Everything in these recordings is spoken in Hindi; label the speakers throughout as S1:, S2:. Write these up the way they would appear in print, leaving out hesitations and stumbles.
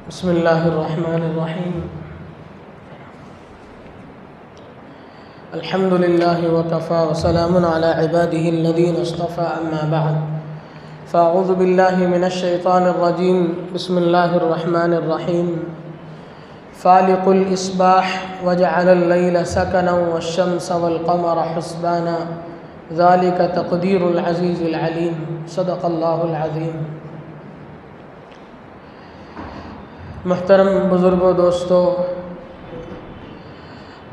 S1: बिस्मिल्लाहिर्रहमानिर्रहीम। अल्हम्दुलिल्लाहि व कफ़ा व सलामुन अला इबादिहिल्लज़ीना इस्तफ़ा अम्मा बअद। फ़अऊज़ु बिल्लाहि मिनश शैतानिर रजीम। बिस्मिल्लाहिर्रहमानिर्रहीम। फ़ालिक़ुल इस्बाह व जअलल लैला सकनन वश्शम्सा वल क़मरा हुस्बाना ज़ालिका तक़दीरुल अज़ीज़िल अलीम। सदक़ल्लाहुल अज़ीम। मुहतरम बुज़ुर्गों, दोस्तों,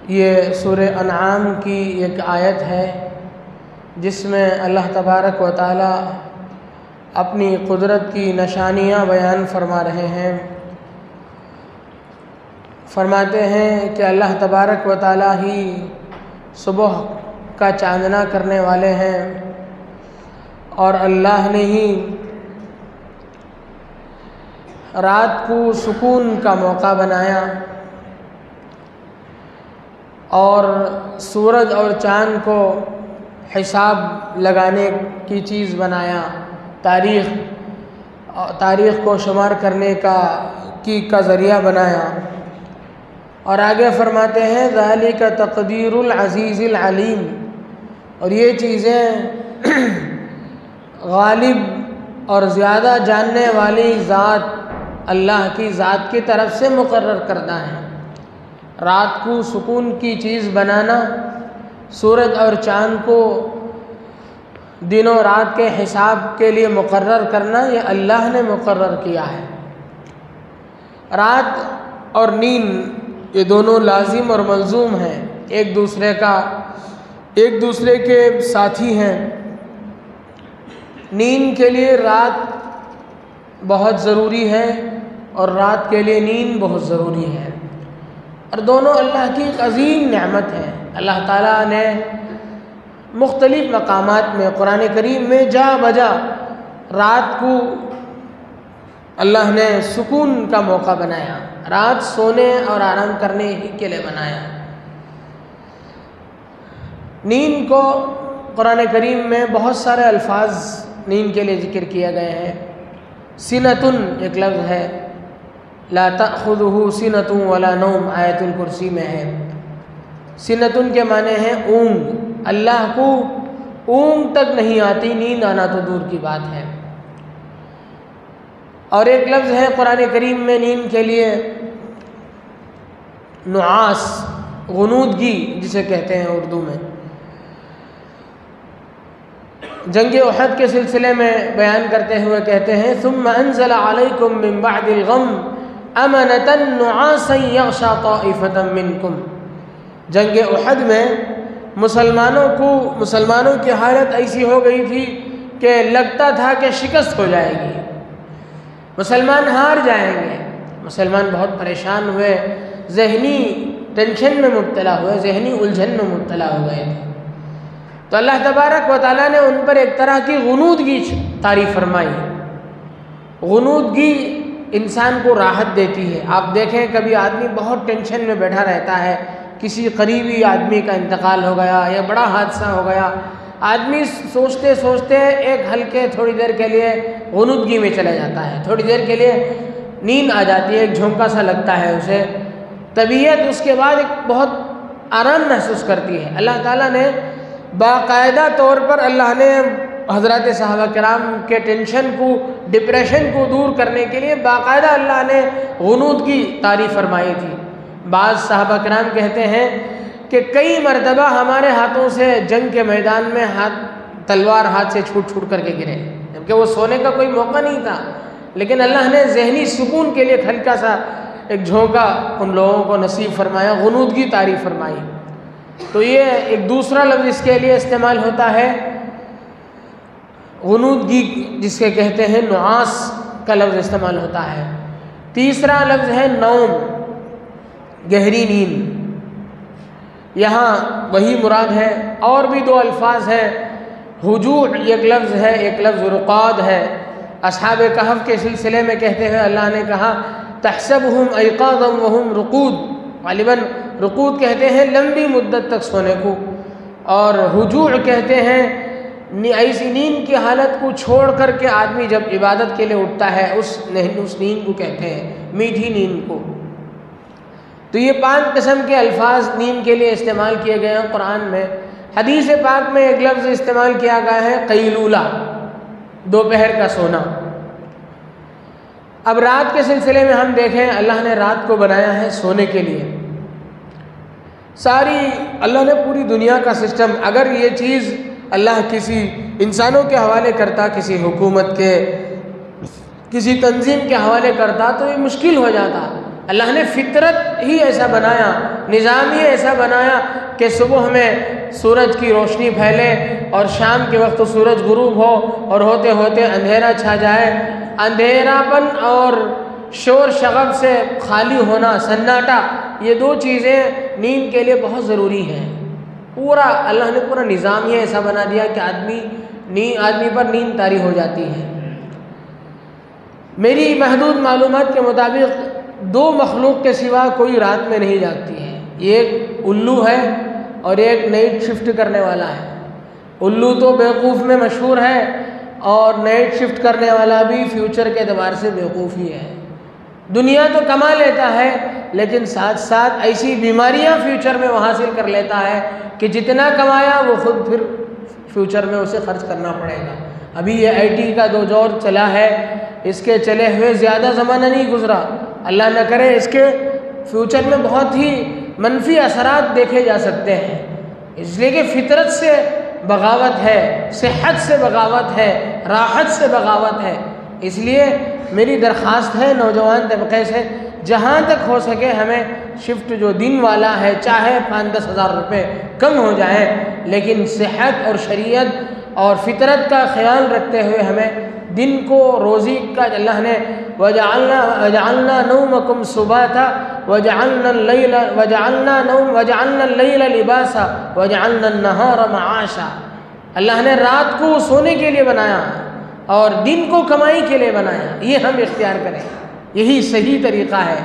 S1: ये सूरह अनआम की एक आयत है जिसमें अल्लाह तबारक व तआला अपनी कुदरत की निशानियाँ बयान फरमा रहे हैं। फरमाते हैं कि अल्लाह तबारक व तआला ही सुबह का चांदना करने वाले हैं और अल्लाह ने ही रात को सुकून का मौका बनाया और सूरज और चाँद को हिसाब लगाने की चीज़ बनाया, तारीख़ को शुमार करने का ज़रिया बनाया। और आगे फरमाते हैं ज़ालिका तक़दीरुल अज़ीज़िल अलीम। और ये चीज़ें गालिब और ज़्यादा जानने वाली ज़ात अल्लाह की ज़ात की तरफ से मुकर्रर करना है। रात को सुकून की चीज़ बनाना, सूरज और चाँद को दिनों रात के हिसाब के लिए मुकर्रर करना, ये अल्लाह ने मुकर्रर किया है। रात और नींद ये दोनों लाजिम और मलजूम हैं, एक दूसरे के साथी हैं। नींद के लिए रात बहुत ज़रूरी है और रात के लिए नींद बहुत ज़रूरी है, और दोनों अल्लाह की एक अज़ीम नेमत है। अल्लाह ताला ने मुख्तलिफ़ मकामात में कुरान करीम में जा बजा रात को अल्लाह ने सुकून का मौका बनाया, रात सोने और आराम करने ही के लिए बनाया। नींद को कुरान करीम में बहुत सारे अल्फाज नींद के लिए ज़िक्र किए गए हैं। सिनतुन एक लफ्ज़ है, ला तअख़ुज़ुहु सिनतुन वला नौम आयतुल कुर्सी में है। सिनतुन के माने हैं ऊँग। अल्लाह को ऊँग तक नहीं आती, नींद आना तो दूर की बात है। और एक लफ्ज़ है कुरान करीम में नींद के लिए नुआस, गुनूदगी जिसे कहते हैं उर्दू में। जंग उहद के सिलसिले में बयान करते हुए कहते हैं सुम्मा अंज़ला अलैकुम मिन बअदिल गम अमनतन नुआसन यग़शा ताइफतम मिनकुम। जंग उहद में मुसलमानों की हालत ऐसी हो गई थी कि लगता था कि शिकस्त हो जाएगी, मुसलमान हार जाएंगे। मुसलमान बहुत परेशान हुए, ज़हनी टेंशन में मुब्तला हुए, ज़हनी उलझन में मुब्तला हो गए थे। तो अल्लाह तबारक व तआला ने उन पर एक तरह की गुनूदगी तारी फरमाई। गुनूदगी इंसान को राहत देती है। आप देखें, कभी आदमी बहुत टेंशन में बैठा रहता है, किसी करीबी आदमी का इंतकाल हो गया या बड़ा हादसा हो गया, आदमी सोचते सोचते एक हल्के थोड़ी देर के लिए गुनूदगी में चला जाता है, थोड़ी देर के लिए नींद आ जाती है, एक झोंका सा लगता है उसे, तबीयत उसके बाद एक बहुत आराम महसूस करती है। अल्लाह ताला ने बाकायदा तौर पर अल्लाह ने हज़रत सहाबा किराम के टेंशन को, डिप्रेशन को दूर करने के लिए बाकायदा अल्लाह ने गुनूदगी तारीफ़ फरमाई थी। बाज़ सहाबा किराम कहते हैं कि कई मरतबा हमारे हाथों से जंग के मैदान में तलवार हाथ से छूट करके गिरे, जबकि वो सोने का कोई मौका नहीं था, लेकिन अल्लाह ने ज़हनी सुकून के लिए हल्का सा एक झोंका उन लोगों को नसीब फरमाया, गुनूदगी तारीफ़ फरमाई। तो ये एक दूसरा लफ्ज़ इसके लिए इस्तेमाल होता है, गुनूदगी जिसके कहते हैं नुआस का लफ्ज़ इस्तेमाल होता है। तीसरा लफ्ज़ है नौम, गहरी नींद। यहाँ वही मुराद है। और भी दो अल्फाज हैं, हुजूअ एक लफ्ज़ है, एक लफ्ज़ रुक़ाद है। असहाब कहफ़ के सिलसिले में कहते हैं अल्लाह ने कहा तहसबुहुम अयक़ाज़न व हुम रुक़ूद। ग़ालिबन रुक़ूद कहते हैं लंबी मुद्दत तक सोने को, और हुजूअ कहते हैं ऐसी नींद की हालत को छोड़ करके आदमी जब इबादत के लिए उठता है उस नींद को कहते हैं मीठी नींद को। तो ये 5 किस्म के अल्फाज नींद के लिए इस्तेमाल किए गए हैं कुरान में। हदीस पाक में एक लफ्ज़ इस्तेमाल किया गया है कैलूला, दोपहर का सोना। अब रात के सिलसिले में हम देखें, अल्लाह ने रात को बनाया है सोने के लिए। सारी अल्लाह ने पूरी दुनिया का सिस्टम, अगर ये चीज़ अल्लाह किसी इंसानों के हवाले करता, किसी हुकूमत के, किसी तंजीम के हवाले करता तो ये मुश्किल हो जाता। अल्लाह ने फितरत ही ऐसा बनाया, निज़ाम ही ऐसा बनाया कि सुबह में सूरज की रोशनी फैले और शाम के वक्त सूरज गुरूब हो और होते होते अंधेरा छा जाए। अंधेरापन और शोर शगब से खाली होना, सन्नाटा, ये 2 चीज़ें नींद के लिए बहुत ज़रूरी हैं। पूरा अल्लाह ने पूरा निज़ाम ही ऐसा बना दिया कि आदमी पर नींद तारी हो जाती है। मेरी महदूद मालूमात के मुताबिक 2 मखलूक के सिवा कोई रात में नहीं जागती है। एक उल्लू है और एक नाइट शिफ्ट करने वाला है। उल्लू तो बेवकूफ़ में मशहूर है और नाइट शिफ्ट करने वाला भी फ्यूचर के एतबार से बेवकूफ़ ही है। दुनिया तो कमा लेता है लेकिन साथ साथ ऐसी बीमारियां फ्यूचर में वो हासिल कर लेता है कि जितना कमाया वो खुद फिर फ्यूचर में उसे खर्च करना पड़ेगा। अभी ये IT का दौर चला है, इसके चले हुए ज़्यादा ज़माना नहीं गुज़रा, अल्लाह न करे इसके फ्यूचर में बहुत ही मनफी असरात देखे जा सकते हैं। इसलिए कि फितरत से बगावत है, सेहत से बगावत है, राहत से बगावत है। इसलिए मेरी दरख्वास्त है नौजवान तबके से, जहाँ तक हो सके हमें शिफ्ट जो दिन वाला है चाहे 5-10 हज़ार रुपये कम हो जाए, लेकिन सेहत और शरीयत और फितरत का ख्याल रखते हुए हमें दिन को रोज़ी का, अल्लाह ने वजअलना नौमकुम सुबाता वजअलना लैला लिबासा वजअलना नहारा मआशा। अल्लाह ने रात को सोने के लिए बनाया और दिन को कमाई के लिए बनाया। ये हम इख्तियार करें, यही सही तरीक़ा है।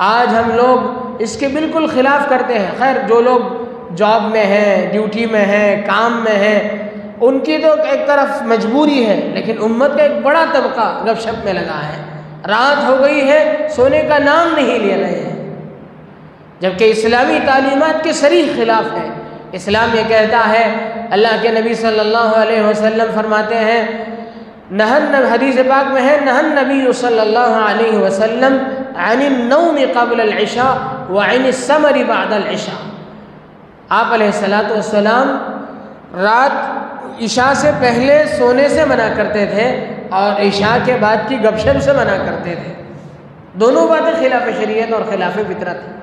S1: आज हम लोग इसके बिल्कुल ख़िलाफ़ करते हैं। खैर, जो लोग जॉब में हैं, ड्यूटी में हैं, काम में हैं, उनकी तो एक तरफ मजबूरी है, लेकिन उम्मत का एक बड़ा तबका गपशप में लगा है। रात हो गई है, सोने का नाम नहीं ले रहे हैं, जबकि इस्लामी तालीमात के सरीह खिलाफ है। इस्लाम ये कहता है, अल्लाह के नबी सल्लल्लाहु अलैहि वसल्लम फरमाते हैं, हदीस पाक में है, नहन नबी सल्लल्लाहु अलैहि वसल्लम अनिन नौम क़ब्ल अल-इशा व अनिस समरी बअद अल-इशा। आप अलैहिस्सलातु वस्सलाम रात इशा से पहले सोने से मना करते थे और इशा के बाद की गपशप से मना करते थे। दोनों बातें खिलाफ शरीयत और खिलाफ फितरत है।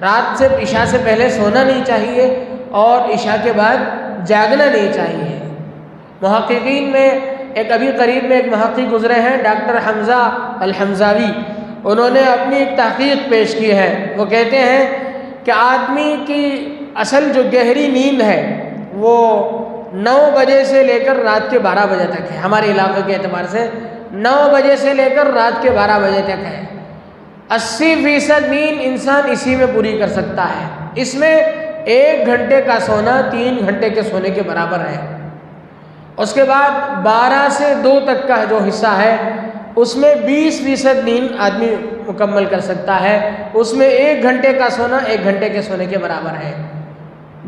S1: रात से इशा से पहले सोना नहीं चाहिए और इशा के बाद जागना नहीं चाहिए। मुहक्किकीन में एक अभी करीब में एक मुहक्किक गुजरे हैं, डॉक्टर हमज़ा अल-हमज़ावी, उन्होंने अपनी एक तहक़ीक़ पेश की है। वो कहते हैं कि आदमी की असल जो गहरी नींद है वो 9 बजे से लेकर रात के 12 बजे तक है। हमारे इलाके के एतबार से 9 बजे से लेकर रात के 12 बजे तक है। 80% नींद इंसान इसी में पूरी कर सकता है। इसमें 1 घंटे का सोना 3 घंटे के सोने के बराबर है। उसके बाद 12 से 2 तक का जो हिस्सा है उसमें 20% नींद आदमी मुकम्मल कर सकता है। उसमें 1 घंटे का सोना 1 घंटे के सोने के बराबर है।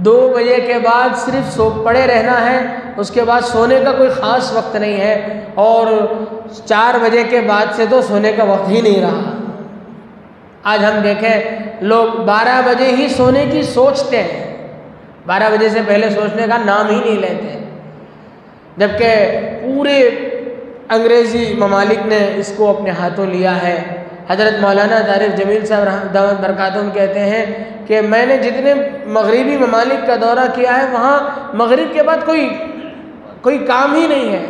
S1: 2 बजे के बाद सिर्फ सो पड़े रहना है, उसके बाद सोने का कोई ख़ास वक्त नहीं है, और 4 बजे के बाद से तो सोने का वक्त ही नहीं रहा। आज हम देखें लोग 12 बजे ही सोने की सोचते हैं, 12 बजे से पहले सोचने का नाम ही नहीं लेते, जबकि पूरे अंग्रेज़ी ममालिक ने इसको अपने हाथों लिया है। हज़रत मौलाना तारिक जमील साहब दामत बरकातुहुम कहते हैं कि मैंने जितने मगरिबी ममालिक का दौरा किया है वहाँ मगरिब के बाद कोई काम ही नहीं है।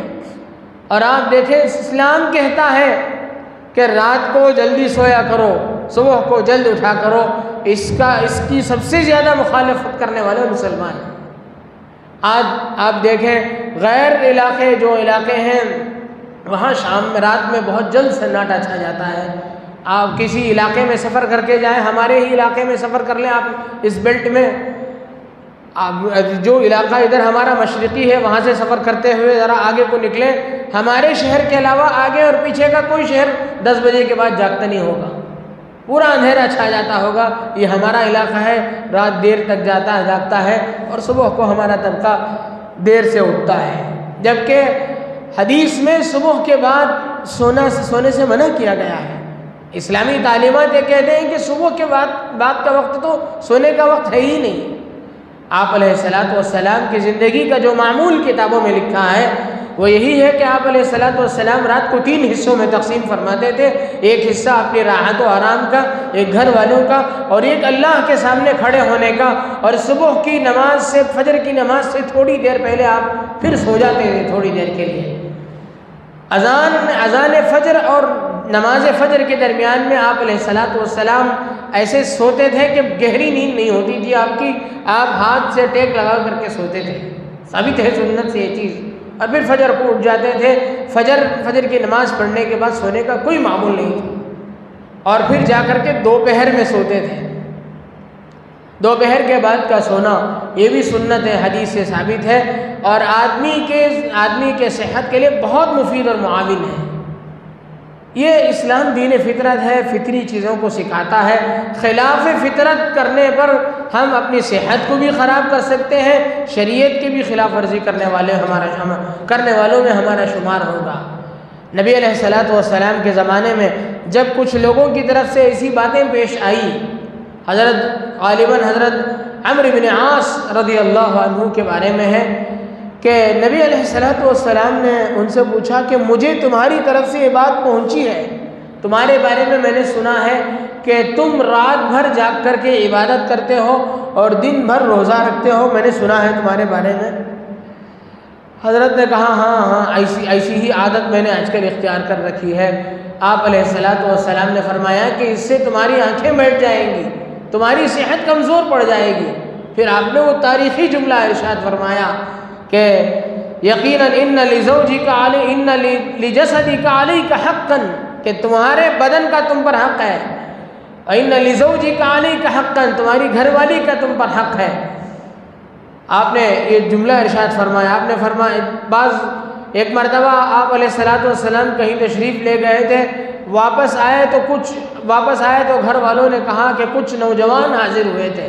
S1: और आप देखें, इस्लाम कहता है कि रात को जल्दी सोया करो, सुबह को जल्द उठा करो। इसकी सबसे ज़्यादा मुखालफत करने वाले मुसलमान हैं। आज आप देखें गैर इलाके जो इलाके हैं वहाँ शाम में रात में बहुत जल्द सन्नाटा छा जाता है। आप किसी इलाके में सफ़र करके जाएं, हमारे ही इलाके में सफ़र कर लें आप, इस बेल्ट में जो इलाका इधर हमारा मशरिकी है वहाँ से सफ़र करते हुए ज़रा आगे को निकले, हमारे शहर के अलावा आगे और पीछे का कोई शहर 10 बजे के बाद जागता नहीं होगा, पूरा अंधेरा छा जाता होगा। ये हमारा इलाका है, रात देर तक जागता है और सुबह को हमारा तबका देर से उठता है। जबकि हदीस में सुबह के बाद सोने से मना किया गया है। इस्लामी तालीमात ये कहते हैं कि सुबह के बाद का वक्त तो सोने का वक्त है ही नहीं। आप अलैहिस्सलातु वस्सलाम की ज़िंदगी का जो मामूल किताबों में लिखा है वो यही है कि आप अलैहिस्सलातु वस्सलाम रात को 3 हिस्सों में तकसीम फरमाते थे। एक हिस्सा अपनी राहत व आराम का, एक घर वालों का, और एक अल्लाह के सामने खड़े होने का। और सुबह की नमाज से, फजर की नमाज से थोड़ी देर पहले आप फिर सो जाते थे थोड़ी देर के लिए। अज़ान फजर और नमाज फजर के दरमियान में आप अलैहिस्सलातु वस्सलाम ऐसे सोते थे कि गहरी नींद नहीं होती थी आपकी, आप हाथ से टेक लगा करके सोते थे। साबित है सुन्नत से ये चीज़। और फिर फजर को उठ जाते थे। फजर की नमाज पढ़ने के बाद सोने का कोई मामूल नहीं था। और फिर जाकर के दोपहर में सोते थे। दोपहर के बाद का सोना ये भी सुन्नत है, हदीस से साबित है, और आदमी के सेहत के लिए बहुत मुफीद और मुआविन है। ये इस्लाम दीन फितरत है, फितरी चीज़ों को सिखाता है। खिलाफ फितरत करने पर हम अपनी सेहत को भी ख़राब कर सकते हैं, शरीयत की भी खिलाफ वर्जी करने वालों में हमारा शुमार होगा। नबी अलैहिस्सलातु वस्सलाम के ज़माने में जब कुछ लोगों की तरफ से ऐसी बातें पेश आई, हज़रत अम्र इब्न आस रज़ियल्लाहु अन्हु के बारे में है कि नबी अलैहिस्सलातु वस्सलाम ने उनसे पूछा कि मुझे तुम्हारी तरफ से ये बात पहुंची है, तुम्हारे बारे में मैंने सुना है कि तुम रात भर जाग कर के इबादत करते हो और दिन भर रोज़ा रखते हो, मैंने सुना है तुम्हारे बारे में। हज़रत ने कहा हाँ, ऐसी ही आदत मैंने आजकल इख्तियार कर रखी है। आप अलैहिस्सलातु वस्सलाम ने फरमाया कि इससे तुम्हारी आँखें बैठ जाएंगी, तुम्हारी सेहत कमज़ोर पड़ जाएगी। फिर आपने वो तारीख़ी जुमला इरशाद फरमाया कि यकीनन इन्न लिज़ौजिका अलैका इन्न लिजसदिका अलैका हक़्क़न, कि तुम्हारे बदन का तुम पर हक़ है, इन्न लिज़ौजिका अलैका हक़्क़न, तुम्हारी घरवाली का तुम पर हक़ है। आपने ये जुमला इरशाद फरमाया। आपने फरमाया एक मरतबा आप अलैहिस्सलातु वस्सलाम कहीं तशरीफ़ ले गए थे, वापस आए तो घर वालों ने कहा कि कुछ नौजवान हाजिर हुए थे।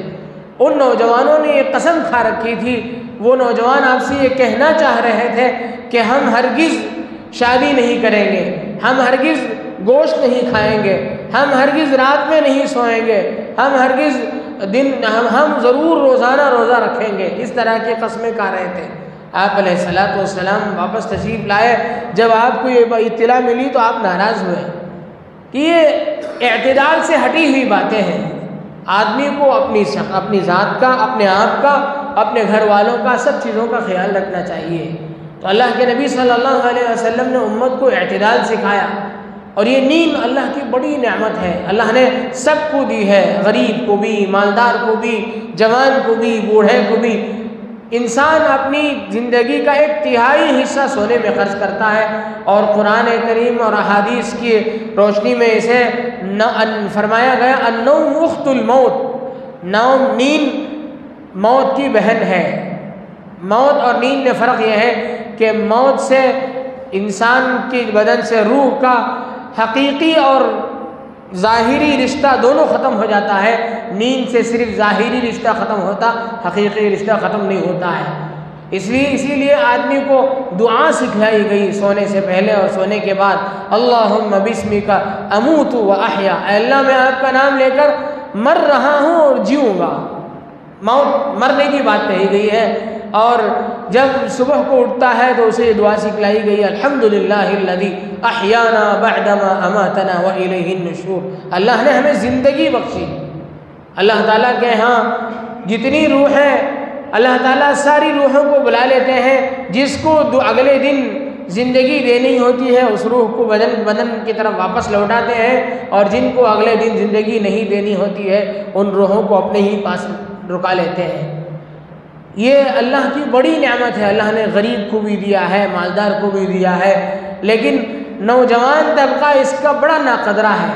S1: उन नौजवानों ने ये कसम खा रखी थी, वो नौजवान आपसे ये कहना चाह रहे थे कि हम हरगिज़ शादी नहीं करेंगे, हम हरगिज़ गोश्त नहीं खाएंगे, हम हरगिज़ रात में नहीं सोएंगे, हम हरगिज़ हम ज़रूर रोज़ाना रोज़ा रखेंगे। इस तरह की कस्में खा रहे थे। आप अलैहिस्सलातु वस्सलाम वापस तशरीफ़ लाए। जब आपको ये इत्तला मिली तो आप नाराज़ हुए कि ये एतदाल से हटी हुई बातें हैं। आदमी को अपनी ज़ात का, अपने आप का, अपने घर वालों का, सब चीज़ों का ख्याल रखना चाहिए। तो अल्लाह के नबी सल्लल्लाहु अलैहि वसल्लम ने उम्मत को एतदाल सिखाया। और ये नींद अल्लाह की बड़ी नेमत है, अल्लाह ने सबको दी है, गरीब को भी, मालदार को भी, जवान को भी, बूढ़े को भी। इंसान अपनी ज़िंदगी का 1/3 हिस्सा सोने में खर्च करता है। और कुरान करीम और अहादीस की रोशनी में इसे फरमाया गया अन्नौम उख्तुल मौत, नींद मौत की बहन है। मौत और नींद में फ़र्क यह है कि मौत से इंसान के बदन से रूह का हकीकी और ज़ाहिरी रिश्ता दोनों ख़त्म हो जाता है। नींद से सिर्फ ज़ाहिरी रिश्ता ख़त्म होता, हकीकी रिश्ता ख़त्म नहीं होता है। इसीलिए आदमी को दुआ सिखाई गई सोने से पहले और सोने के बाद, अल्लाहुम्मा बिस्मिका अमूतु व अहया, अल्लाह मैं आपका नाम लेकर मर रहा हूँ और जीऊँगा। मौत, मरने की बात कही गई है। और जब सुबह को उठता है तो उसे दुआ सिखलाई गई, अल्हम्दुलिल्लाहिल्लज़ी अहयाना बअदमा अमातना व इलैहिन नुशूर। अल्लाह ने हमें ज़िंदगी बख्शी। अल्लाह ताला के यहाँ जितनी रूह है, अल्लाह ताला सारी रूहों को बुला लेते हैं। जिसको अगले दिन ज़िंदगी देनी होती है उस रूह को बदन की तरफ वापस लौटाते हैं, और जिनको अगले दिन ज़िंदगी नहीं देनी होती है उन रूहों को अपने ही पास रुका लेते हैं। ये अल्लाह की बड़ी नेमत है। अल्लाह ने गरीब को भी दिया है, मालदार को भी दिया है, लेकिन नौजवान तबका इसका बड़ा नाकदरा है।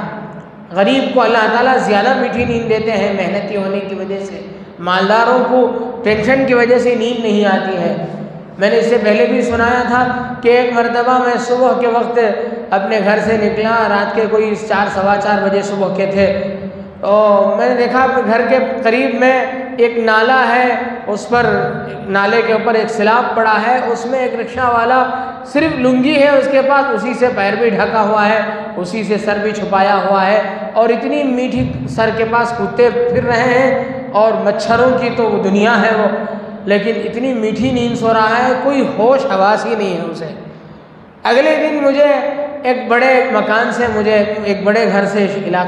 S1: गरीब को अल्लाह ताला ज़्यादा मीठी नींद देते हैं मेहनती होने की वजह से, मालदारों को टेंशन की वजह से नींद नहीं आती है। मैंने इससे पहले भी सुनाया था कि एक मरतबा मैं सुबह के वक्त अपने घर से निकला, रात के कोई 4 सवा 4 बजे सुबह के थे, तो मैंने देखा अपने घर के करीब में एक नाला है, उस पर नाले के ऊपर एक स्लैब पड़ा है, उसमें एक रिक्शा वाला सिर्फ लुंगी है उसके पास, उसी से पैर भी ढका हुआ है, उसी से सर भी छुपाया हुआ है, और इतनी मीठी सर के पास कुत्ते फिर रहे हैं और मच्छरों की तो दुनिया है वो, लेकिन इतनी मीठी नींद सो रहा है, कोई होश हवास ही नहीं है उसे। अगले दिन मुझे एक बड़े मकान से, मुझे एक बड़े घर से,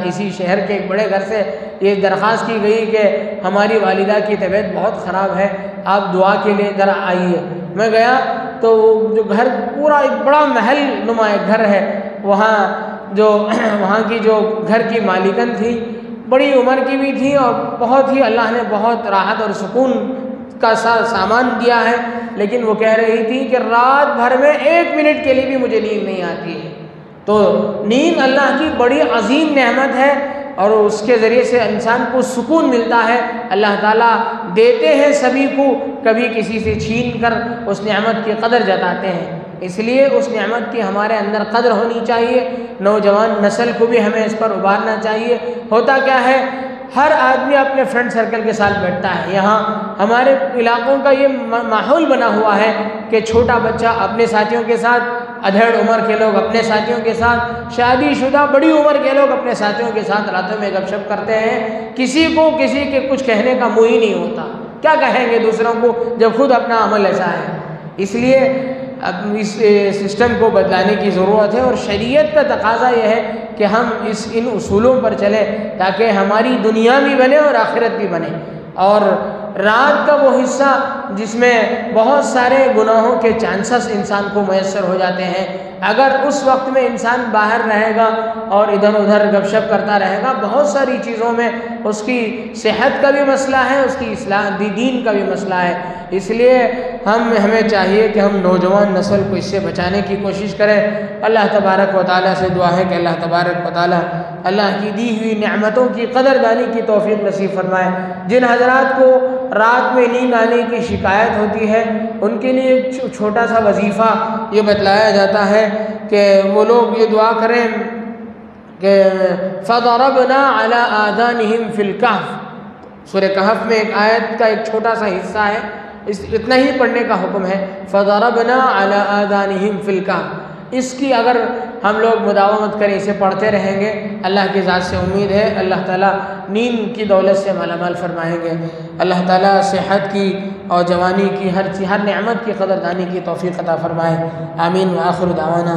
S1: इसी शहर के एक बड़े घर से ये दरख्वास्त की गई कि हमारी वालिदा की तबीयत बहुत ख़राब है, आप दुआ के लिए ज़रा आइए। मैं गया तो जो घर पूरा एक बड़ा महल नुमा एक घर है, वहाँ की जो घर की मालिकन थी बड़ी उम्र की भी थी और बहुत ही अल्लाह ने बहुत राहत और सुकून का सामान दिया है, लेकिन वो कह रही थी कि रात भर में 1 मिनट के लिए भी मुझे नींद नहीं आती है। तो नींद अल्लाह की बड़ी अजीम नेमत है और उसके ज़रिए से इंसान को सुकून मिलता है। अल्लाह ताला देते हैं सभी को, कभी किसी से छीन कर उस नेमत की कदर जताते हैं, इसलिए उस नेमत की हमारे अंदर कदर होनी चाहिए। नौजवान नस्ल को भी हमें इस पर उभारना चाहिए। होता क्या है, हर आदमी अपने फ्रेंड सर्कल के साथ बैठता है। यहाँ हमारे इलाकों का ये माहौल बना हुआ है कि छोटा बच्चा अपने साथियों के साथ, अधेड़ उम्र के लोग अपने साथियों के साथ, शादीशुदा बड़ी उम्र के लोग अपने साथियों के साथ रातों में गपशप करते हैं। किसी को किसी के कुछ कहने का मुँह ही नहीं होता, क्या कहेंगे दूसरों को जब खुद अपना अमल ऐसा है। इसलिए अब इस सिस्टम को बदलाने की ज़रूरत है और शरीयत का तकाज़ा यह है कि हम इन उसूलों पर चलें ताकि हमारी दुनिया भी बने और आखिरत भी बने। और रात का वो हिस्सा जिसमें बहुत सारे गुनाहों के चांसेस इंसान को मैसर हो जाते हैं, अगर उस वक्त में इंसान बाहर रहेगा और इधर उधर गपशप करता रहेगा, बहुत सारी चीज़ों में उसकी सेहत का भी मसला है, उसकी इस्लाम दीन का भी मसला है। इसलिए हमें चाहिए कि हम नौजवान नस्ल को इससे बचाने की कोशिश करें। अल्लाह तबारक व तआला से दुआ है कि अल्लाह तबारक व तआला अल्लाह की दी हुई नेमतों की कदरदानी की तौफीक नसीब फरमाए। जिन हजरात को रात में नींद आने की शिकायत होती है, उनके लिए एक छोटा सा वजीफ़ा ये बतलाया जाता है कि वो लोग ये दुआ करें कि फ़ज़रबना अला आज़ानिहिम फ़िल कहफ़, सूरह कहफ़ में एक आयत का एक छोटा सा हिस्सा है, इतना ही पढ़ने का हुक्म है, फ़ज़रबना अला आज़ानिहिम फ़िल कहफ़। इसकी अगर हम लोग मुदावमत करें, इसे पढ़ते रहेंगे, अल्लाह की ज़ात से उम्मीद है अल्लाह ताला नींद की दौलत से मालामाल फरमाएंगे। अल्लाह ताला सेहत की और जवानी की हर नेमत की कदरदानी की तौफीक अता फरमाए। आमीन व आखिर दावाना।